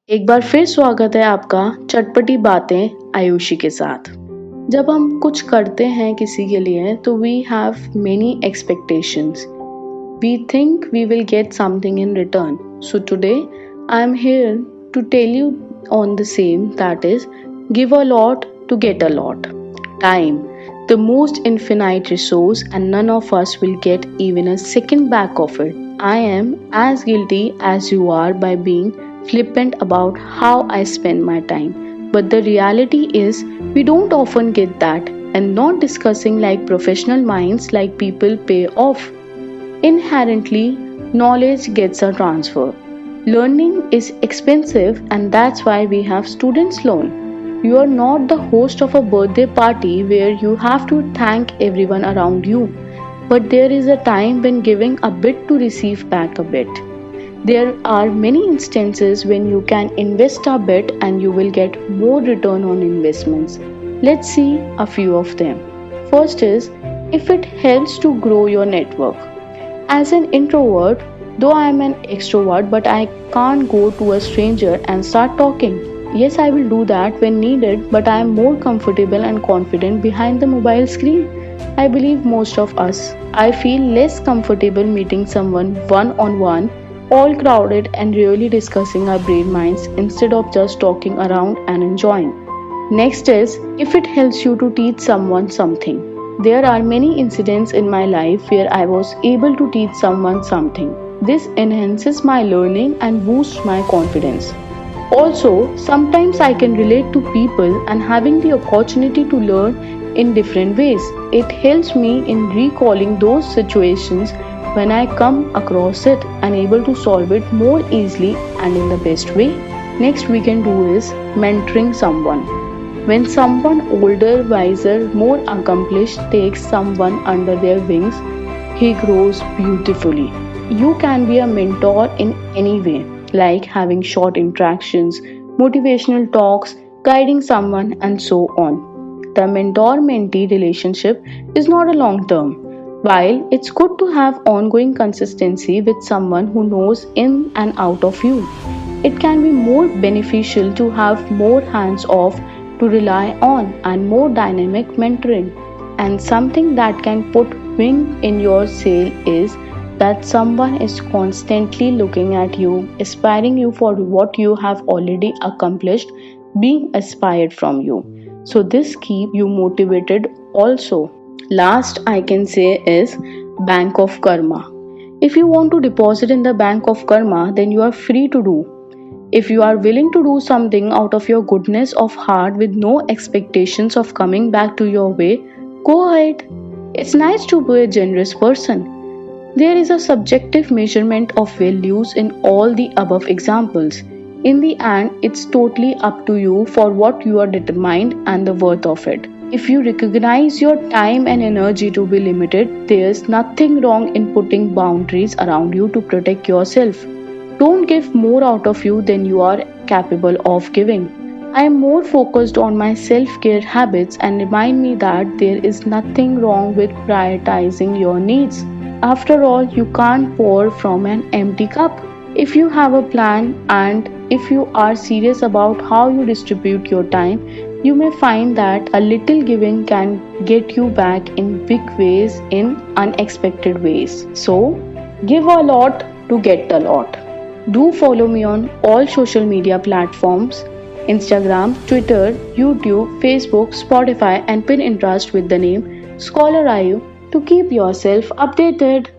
एक बार फिर स्वागत है आपका चटपटी बातें आयुषी के साथ। जब हम कुछ करते हैं किसी के लिए तो we have many expectations. We think we will get something in return. So today I am here to tell you on the same, that is give a lot to get a lot. Time, the most infinite resource, and none of us will get even a second back of it. I am as guilty as you are by being flippant about how I spend my time. But the reality is, we don't often get that, and not discussing like professional minds like people pay off. Inherently, knowledge gets a transfer. Learning is expensive, and that's why we have students' loan. You are not the host of a birthday party where you have to thank everyone around you. But there is a time when giving a bit to receive back a bit. There are many instances when you can invest a bit and you will get more return on investments. Let's see a few of them. First is, if it helps to grow your network. As an introvert, though I am an extrovert, but I can't go to a stranger and start talking. Yes, I will do that when needed, but I am more comfortable and confident behind the mobile screen. I believe most of us. I feel less comfortable meeting someone one on one, all crowded and really discussing our brain minds instead of just talking around and enjoying. Next is, if it helps you to teach someone something. There are many incidents in my life where I was able to teach someone something. This enhances my learning and boosts my confidence. Also, sometimes I can relate to people and having the opportunity to learn in different ways. It helps me in recalling those situations when I come across it and able to solve it more easily and in the best way. Next we can do is mentoring someone. When someone older, wiser, more accomplished takes someone under their wings, he grows beautifully. You can be a mentor in any way, like having short interactions, motivational talks, guiding someone, and so on. The mentor mentee relationship is not a long term. While it's good to have ongoing consistency with someone who knows in and out of you, it can be more beneficial to have more hands off to rely on and more dynamic mentoring. And something that can put wind in your sail is that someone is constantly looking at you, aspiring you for what you have already accomplished, being aspired from you. So this keep you motivated also. Last I can say is Bank of Karma. If you want to deposit in the Bank of Karma, then you are free to do. If you are willing to do something out of your goodness of heart with no expectations of coming back to your way, go ahead. It's nice to be a generous person. There is a subjective measurement of values in all the above examples. In the end, it's totally up to you for what you are determined and the worth of it. If you recognize your time and energy to be limited, there's nothing wrong in putting boundaries around you to protect yourself. Don't give more out of you than you are capable of giving. I am more focused on my self care habits and remind me that there is nothing wrong with prioritizing your needs. After all, you can't pour from an empty cup. If you have a plan and if you are serious about how you distribute your time, you may find that a little giving can get you back in big ways in unexpected ways. So, give a lot to get a lot. Do follow me on all social media platforms: Instagram, Twitter, YouTube, Facebook, Spotify, and Pinterest with the name Scholar IU to keep yourself updated.